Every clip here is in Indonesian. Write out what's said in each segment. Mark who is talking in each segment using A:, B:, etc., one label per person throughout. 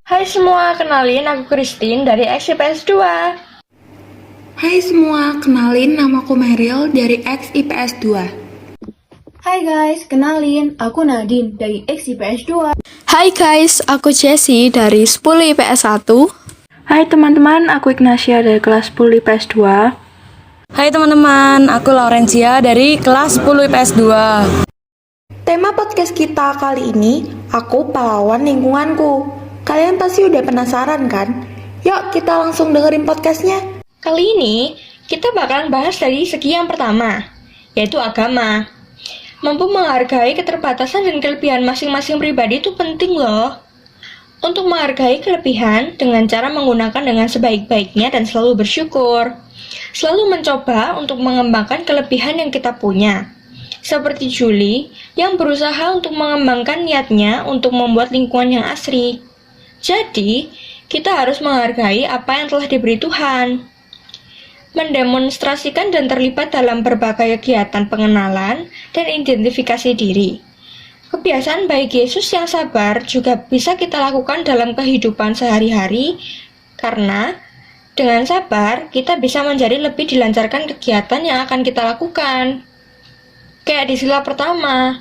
A: Hai semua, kenalin aku Christine dari XIPS 2.
B: Hai semua, kenalin namaku Meryl dari XIPS 2.
C: Hai guys, kenalin, aku Nadine dari XIPS 2.
D: Hai guys, aku Jessie dari 10 IPS 1.
E: Hai teman-teman, aku Ignacia dari kelas 10 IPS 2.
F: Hai teman-teman, aku Laurencia dari kelas 10 IPS 2.
B: Tema podcast kita kali ini, aku pahlawan lingkunganku. Kalian pasti udah penasaran kan? Yuk kita langsung dengerin podcastnya.
A: Kali ini, kita bakalan bahas dari segi yang pertama, yaitu agama. Mampu menghargai keterbatasan dan kelebihan masing-masing pribadi itu penting loh. Untuk menghargai kelebihan dengan cara menggunakan dengan sebaik-baiknya dan selalu bersyukur. Selalu mencoba untuk mengembangkan kelebihan yang kita punya. Seperti Julie yang berusaha untuk mengembangkan niatnya untuk membuat lingkungan yang asri. Jadi, kita harus menghargai apa yang telah diberi Tuhan. Mendemonstrasikan dan terlibat dalam berbagai kegiatan pengenalan dan identifikasi diri. Kebiasaan baik Yesus yang sabar juga bisa kita lakukan dalam kehidupan sehari-hari karena dengan sabar kita bisa menjadi lebih dilancarkan kegiatan yang akan kita lakukan. Kayak di sila pertama,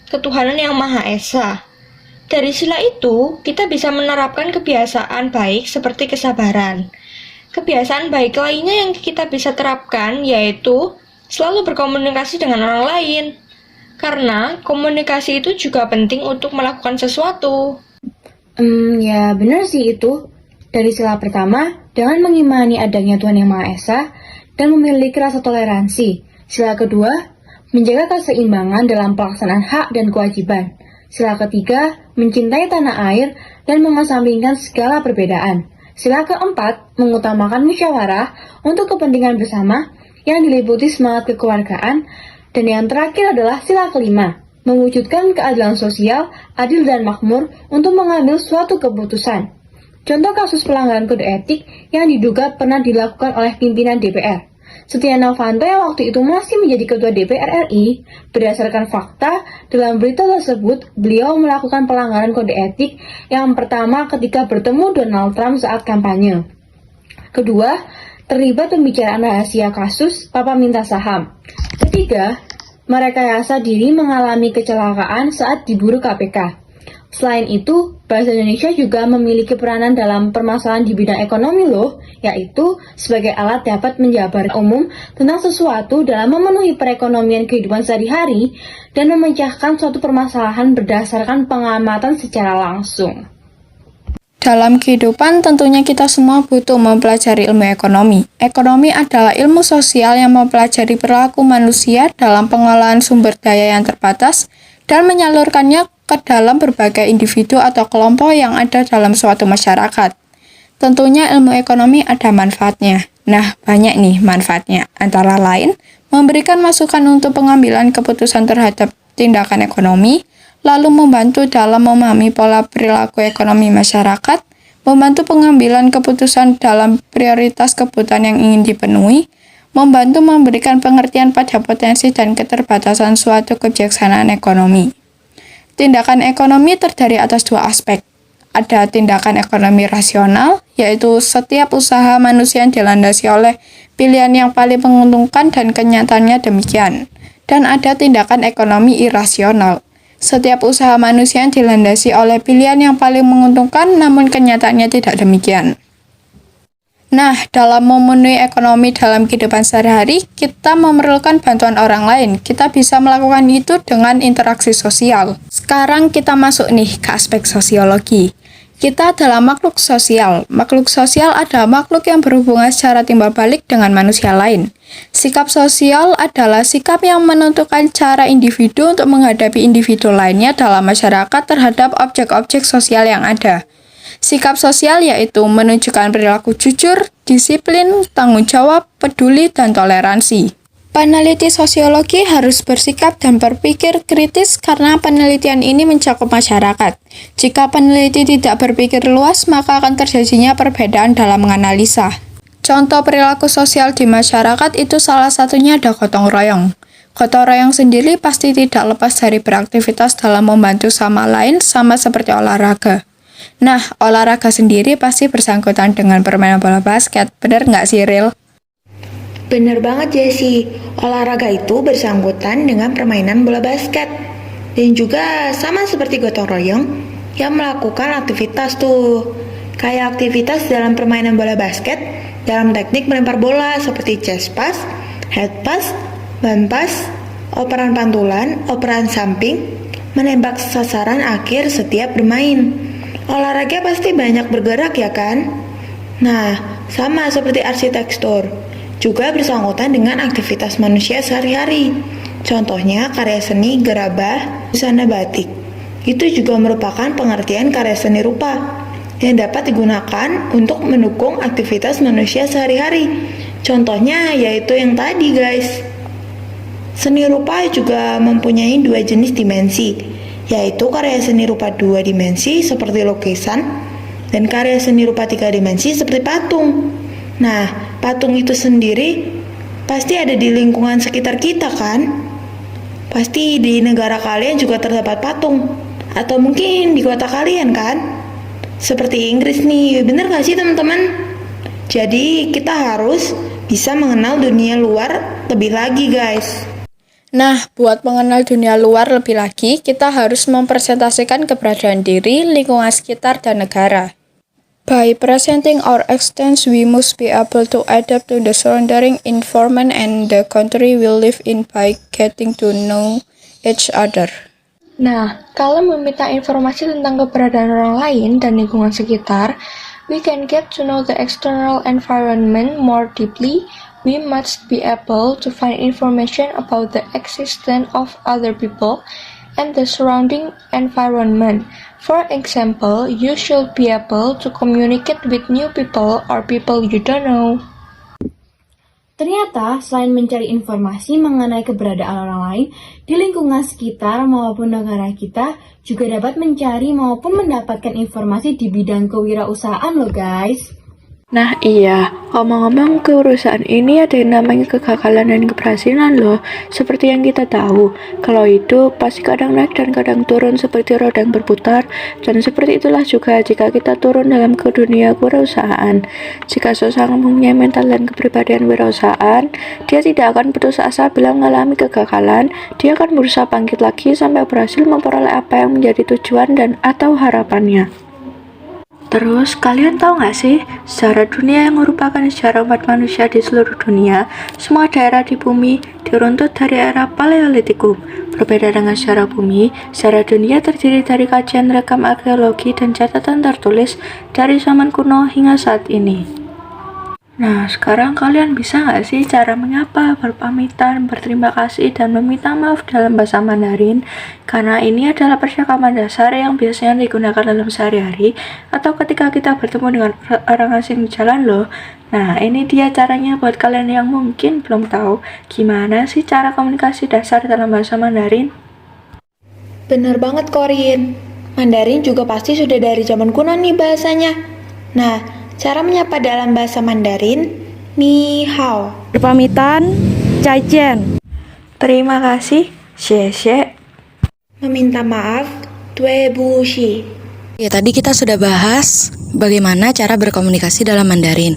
A: ketuhanan yang Maha Esa. Dari sila itu, kita bisa menerapkan kebiasaan baik seperti kesabaran. Kebiasaan baik lainnya yang kita bisa terapkan yaitu selalu berkomunikasi dengan orang lain. Karena komunikasi itu juga penting untuk melakukan sesuatu.
C: Ya benar sih itu. Dari sila pertama, dengan mengimani adanya Tuhan Yang Maha Esa dan memiliki rasa toleransi. Sila kedua, menjaga keseimbangan dalam pelaksanaan hak dan kewajiban. Sila ketiga, mencintai tanah air dan mengesampingkan segala perbedaan. Sila keempat, mengutamakan musyawarah untuk kepentingan bersama yang diliputi semangat kekeluargaan. Dan yang terakhir adalah sila kelima, mewujudkan keadilan sosial, adil dan makmur untuk mengambil suatu keputusan. Contoh kasus pelanggaran kode etik yang diduga pernah dilakukan oleh pimpinan DPR. Setia Novanto yang waktu itu masih menjadi ketua DPR RI, berdasarkan fakta, dalam berita tersebut, beliau melakukan pelanggaran kode etik yang pertama ketika bertemu Donald Trump saat kampanye. Kedua, terlibat pembicaraan rahasia kasus Papa Minta Saham. Ketiga, merekayasa diri mengalami kecelakaan saat diburu KPK. Selain itu, bahasa Indonesia juga memiliki peranan dalam permasalahan di bidang ekonomi loh, yaitu sebagai alat dapat menjabarkan umum tentang sesuatu dalam memenuhi perekonomian kehidupan sehari-hari dan memecahkan suatu permasalahan berdasarkan pengamatan secara langsung.
D: Dalam kehidupan, tentunya kita semua butuh mempelajari ilmu ekonomi. Ekonomi adalah ilmu sosial yang mempelajari perilaku manusia dalam pengelolaan sumber daya yang terbatas dan menyalurkannya ke dalam berbagai individu atau kelompok yang ada dalam suatu masyarakat. Tentunya ilmu ekonomi ada manfaatnya. Nah, banyak nih manfaatnya. Antara lain, memberikan masukan untuk pengambilan keputusan terhadap tindakan ekonomi, lalu membantu dalam memahami pola perilaku ekonomi masyarakat, membantu pengambilan keputusan dalam prioritas kebutuhan yang ingin dipenuhi, membantu memberikan pengertian pada potensi dan keterbatasan suatu kebijaksanaan ekonomi. Tindakan ekonomi terdiri atas dua aspek. Ada tindakan ekonomi rasional, yaitu setiap usaha manusia yang dilandasi oleh pilihan yang paling menguntungkan dan kenyataannya demikian. Dan ada tindakan ekonomi irasional. Setiap usaha manusia yang dilandasi oleh pilihan yang paling menguntungkan namun kenyataannya tidak demikian. Nah, dalam memenuhi ekonomi dalam kehidupan sehari-hari, kita memerlukan bantuan orang lain. Kita bisa melakukan itu dengan interaksi sosial. Sekarang kita masuk nih ke aspek sosiologi. Kita adalah makhluk sosial. Makhluk sosial adalah makhluk yang berhubungan secara timbal balik dengan manusia lain. Sikap sosial adalah sikap yang menentukan cara individu untuk menghadapi individu lainnya dalam masyarakat terhadap objek-objek sosial yang ada. Sikap sosial yaitu menunjukkan perilaku jujur, disiplin, tanggung jawab, peduli, dan toleransi. Peneliti sosiologi harus bersikap dan berpikir kritis karena penelitian ini mencakup masyarakat. Jika peneliti tidak berpikir luas, maka akan terjadinya perbedaan dalam menganalisa. Contoh perilaku sosial di masyarakat itu salah satunya ada gotong royong. Gotong royong sendiri pasti tidak lepas dari beraktivitas dalam membantu sama lain, sama seperti olahraga. Nah, olahraga sendiri pasti bersangkutan dengan permainan bola basket, bener nggak sih, Ril?
B: Bener banget, Jessie. Olahraga itu bersangkutan dengan permainan bola basket. Dan juga sama seperti gotong royong yang melakukan aktivitas tuh. Kayak aktivitas dalam permainan bola basket dalam teknik melempar bola seperti chest pass, head pass, band pass, operan pantulan, operan samping, menembak sasaran akhir setiap bermain. Olahraga pasti banyak bergerak ya kan? Nah, sama seperti arsitektur, juga bersangkutan dengan aktivitas manusia sehari-hari. Contohnya karya seni gerabah, busana batik. Itu juga merupakan pengertian karya seni rupa yang dapat digunakan untuk mendukung aktivitas manusia sehari-hari. Contohnya yaitu yang tadi guys. Seni rupa juga mempunyai dua jenis dimensi, yaitu karya seni rupa 2 dimensi seperti lukisan dan karya seni rupa 3 dimensi seperti patung. Nah, patung itu sendiri pasti ada di lingkungan sekitar kita kan? Pasti di negara kalian juga terdapat patung, atau mungkin di kota kalian kan? Seperti Inggris nih, bener gak sih teman-teman? Jadi kita harus bisa mengenal dunia luar lebih lagi guys.
D: Nah, buat mengenal dunia luar lebih lagi, kita harus mempresentasikan keberadaan diri, lingkungan sekitar, dan negara. By presenting our existence, we must be able to adapt to the surrounding environment and the country we live in by getting to know each other.
A: Nah, kalau meminta informasi tentang keberadaan orang lain dan lingkungan sekitar, we can get to know the external environment more deeply. We must be able to find information about the existence of other people and the surrounding environment. For example, you should be able to communicate with new people or people you don't know.
C: Ternyata, selain mencari informasi mengenai keberadaan orang lain di lingkungan sekitar maupun negara kita, juga dapat mencari maupun mendapatkan informasi di bidang kewirausahaan loh guys.
E: Nah iya, ngomong-ngomong keurusan ini ada yang namanya kegagalan dan keberhasilan loh. Seperti yang kita tahu, kalau itu pasti kadang naik dan kadang turun seperti roda yang berputar. Dan seperti itulah juga jika kita turun dalam ke dunia kewirausahaan. Jika seseorang mempunyai mental dan kepribadian wirausahaan, dia tidak akan putus asa bila mengalami kegagalan. Dia akan berusaha bangkit lagi sampai berhasil memperoleh apa yang menjadi tujuan dan atau harapannya. Terus, kalian tahu nggak sih, sejarah dunia yang merupakan sejarah umat manusia di seluruh dunia, semua daerah di bumi diruntut dari era Paleolitikum. Berbeda dengan sejarah bumi, sejarah dunia terdiri dari kajian rekam arkeologi dan catatan tertulis dari zaman kuno hingga saat ini. Nah, sekarang kalian bisa nggak sih cara menyapa, berpamitan, berterima kasih, dan meminta maaf dalam bahasa Mandarin? Karena ini adalah percakapan dasar yang biasanya digunakan dalam sehari-hari atau ketika kita bertemu dengan orang asing di jalan loh. Nah, ini dia caranya buat kalian yang mungkin belum tahu gimana sih cara komunikasi dasar dalam bahasa Mandarin.
B: Bener banget Korin. Mandarin juga pasti sudah dari zaman kuno nih bahasanya. Nah, cara menyapa dalam bahasa Mandarin, ni hao.
F: Berpamitan, zaijian.
E: Terima kasih, xie.
B: Meminta maaf, due bu shi.
F: Ya, tadi kita sudah bahas bagaimana cara berkomunikasi dalam Mandarin.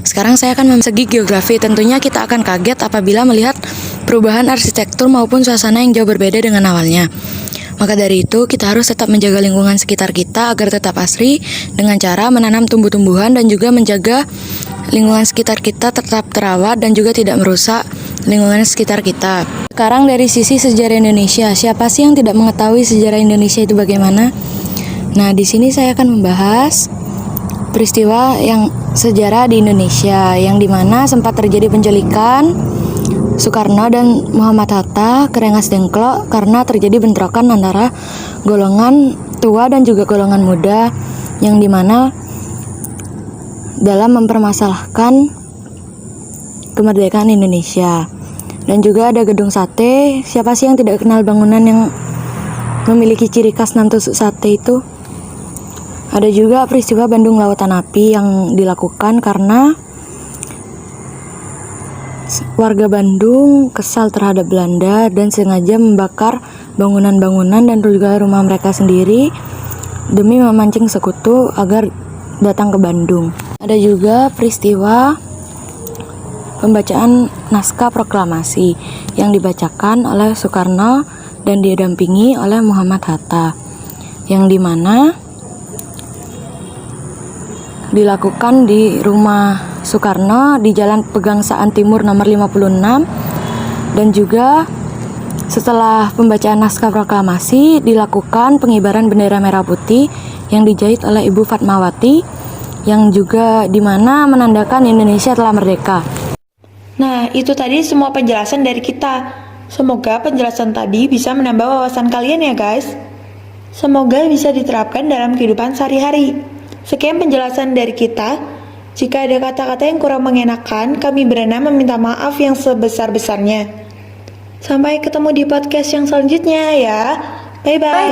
F: Sekarang saya akan segi geografi. Tentunya kita akan kaget apabila melihat perubahan arsitektur maupun suasana yang jauh berbeda dengan awalnya. Maka dari itu, kita harus tetap menjaga lingkungan sekitar kita agar tetap asri dengan cara menanam tumbuh-tumbuhan dan juga menjaga lingkungan sekitar kita tetap terawat dan juga tidak merusak lingkungan sekitar kita. Sekarang dari sisi sejarah Indonesia, siapa sih yang tidak mengetahui sejarah Indonesia itu bagaimana? Nah, di sini saya akan membahas peristiwa yang sejarah di Indonesia yang dimana sempat terjadi penculikan Soekarno dan Muhammad Hatta ke Rengas Dengklok karena terjadi bentrokan antara golongan tua dan juga golongan muda yang dimana dalam mempermasalahkan kemerdekaan Indonesia. Dan juga ada gedung sate. Siapa sih yang tidak kenal bangunan yang memiliki ciri khas 6 tusuk sate itu? Ada juga peristiwa Bandung Lautan Api yang dilakukan karena Warga Bandung kesal terhadap Belanda dan sengaja membakar bangunan-bangunan dan juga rumah mereka sendiri demi memancing sekutu agar datang ke Bandung. Ada juga peristiwa pembacaan naskah proklamasi yang dibacakan oleh Soekarno dan didampingi oleh Muhammad Hatta, yang dimana dilakukan di rumah Soekarno di Jalan Pegangsaan Timur nomor 56, dan juga setelah pembacaan naskah proklamasi dilakukan pengibaran bendera merah putih yang dijahit oleh Ibu Fatmawati, yang juga dimana menandakan Indonesia telah merdeka.
B: Nah, itu tadi semua penjelasan dari kita. Semoga penjelasan tadi bisa menambah wawasan kalian ya guys. Semoga bisa diterapkan dalam kehidupan sehari-hari. Sekian penjelasan dari kita. Jika ada kata-kata yang kurang mengenakan, kami berkenan meminta maaf yang sebesar-besarnya. Sampai ketemu di podcast yang selanjutnya ya. Bye-bye.